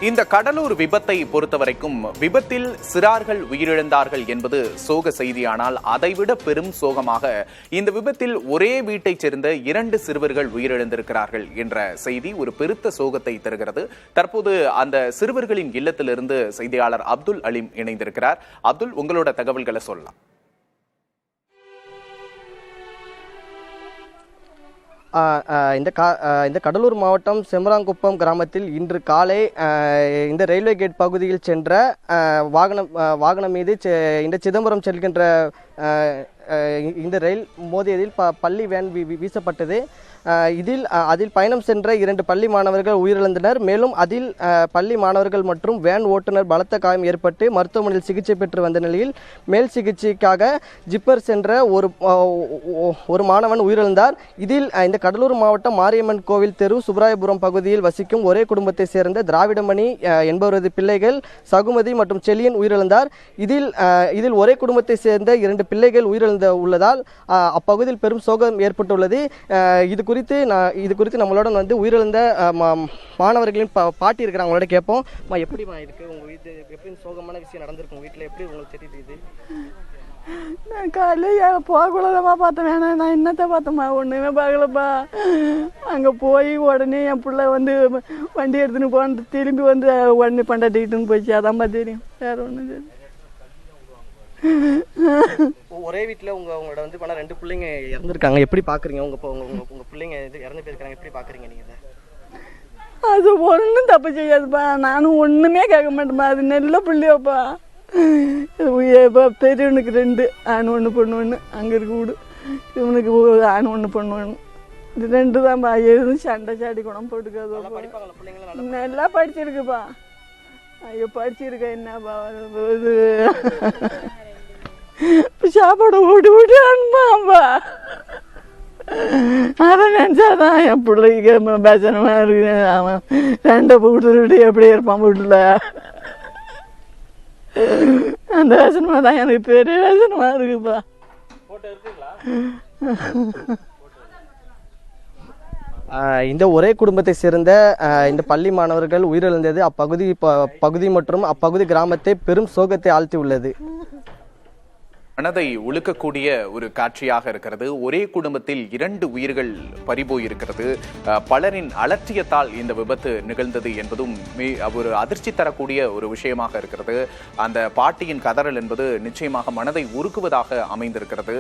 இந்த கடலூர் விபத்தை பொறுத்தவரைக்கும் விபத்தில் சிறார்கள் உயிரிழந்தார்கள் என்பது சோக செய்தியானால் அதைவிட பெரும் சோகமாக இந்த விபத்தில் ஒரே வீட்டைச் சேர்ந்த 2 சிறுவர்கள் உயிரிழந்திருக்கிறார்கள் என்ற செய்தி ஒரு பெருத்த சோகத்தை தருகிறது. தற்போது அந்த சிறுவர்களின் இல்லத்திலிருந்து செய்தியாளர் அப்துல் அலீம் இணைந்திருக்கிறார். அப்துல், உங்களோட தகவல்களை சொல்லலாம். இந்த கடலூர் மாவட்டம் செம்பராங்குப்பம் கிராமத்தில் இன்று காலை இந்த ரயில்வே கேட் பகுதியில் சென்ற வாகனம் மீது இந்த சிதம்பரம் செல்கின்ற இந்த ரயில் மோதியதில் பள்ளி வேன் வீசப்பட்டது. அதில் பயணம் சென்ற 2 பள்ளி மாணவர்கள் உயிரிழந்தனர். மேலும் அதில் பள்ளி மாணவர்கள் மற்றும் வேன் ஓட்டுநர் பலத்த காயம் ஏற்பட்டு மருத்துவமனையில் சிகிச்சை பெற்று வந்த நிலையில் மேல் சிகிச்சைக்காக ஜிப்பர் சென்ற ஒரு மாணவன் உயிரிழந்தார். இதில் இந்த கடலூர் மாவட்டம் மாரியம்மன் கோவில் தெரு சுப்ராயபுரம் பகுதியில் வசிக்கும் ஒரே குடும்பத்தை சேர்ந்த திராவிடமணி என்பவரது பிள்ளைகள் சகுமதி மற்றும் செலியன் உயிரிழந்தார். இதில் ஒரே குடும்பத்தை சேர்ந்த 2 பிள்ளைகள் உள்ளதால் அப்பகுதியில் பெரும் சோகம் ஏற்பட்டுள்ளது. இது குறித்து நம்மளோட உயிரிழந்த மாணவர்களின் பாட்டி இருக்கிறாங்க, அவங்களோட கேட்போம். எப்படிமா இருக்கு உங்க வீட்டு, எப்படி சோகமான விஷயம் நடந்திருக்கும் வீட்டில், எப்படி உங்களுக்கு தெரியுது? நான் காலையில் போகக்கூடாதம்மா பார்த்தேன், வேணாம் நான் என்னத்தை பார்த்தேம்மா, ஒன்றுமே பார்க்கலப்பா. அங்கே போய் உடனே என் பிள்ளை வண்டி எடுத்துன்னு போன திரும்பி உடனே பண்டாட்டிக்கிட்டுன்னு போச்சு. அதான்ப்பா தெரியும், வேற ஒன்றும் தெரியும். ஒரே வீட்டில் உங்களோட பண்ண 2 பிள்ளைங்க இறந்துருக்காங்க, எப்படி பார்க்குறீங்க? உங்க பிள்ளைங்க இறந்து போயிருக்காங்க, எப்படி பார்க்குறீங்க நீங்கள்? அது ஒன்றும் தப்பு செய்யாதுப்பா, நானும் ஒன்றுமே கேட்க மாட்டேன்ப்பா. அது நல்ல பிள்ளையோப்பா. பெரியவனுக்கு 2 ஆண் 1 பொண்ணு 1, அங்கே இருக்கு வீடு. இவனுக்கு ஆண் 1 பொண்ணு 1, இது 2 தான்ப்பா. எதுவும் சண்டை சாடி குணம் போட்டுக்காதோ, நல்லா படிச்சிருக்குப்பா. ஐயோ படிச்சிருக்கேன், என்னப்பா இது சாப்பாடு ஓடி ஓடி அனுப்பாம்பா. அதை நினச்சாதான் என் பிள்ளைக்கு பேசணுமா இருக்கு. அவன் 2 வீட்டு எப்படி இருப்பான் வீட்டில், அந்த வேசனமா தான் எனக்கு பெரிய வேசனமா இருக்குப்பா. இந்த ஒரே குடும்பத்தை சேர்ந்த இந்த பள்ளி மாணவர்கள் உயிரிழந்தது அப்பகுதி மற்றும் அப்பகுதி கிராமத்தை பெரும் சோகத்தை ஆழ்த்தி உள்ளது. மனதை உழுக்கக்கூடிய ஒரு காட்சியாக இருக்கிறது. ஒரே குடும்பத்தில் 2 உயிர்கள் பறிபோயிருக்கிறது. பலரின் அலட்சியத்தால் இந்த விபத்து நிகழ்ந்தது என்பதும் ஒரு அதிர்ச்சி தரக்கூடிய ஒரு விஷயமாக இருக்கிறது. அந்த பாட்டியின் கதறல் என்பது நிச்சயமாக மனதை உருக்குவதாக அமைந்திருக்கிறது.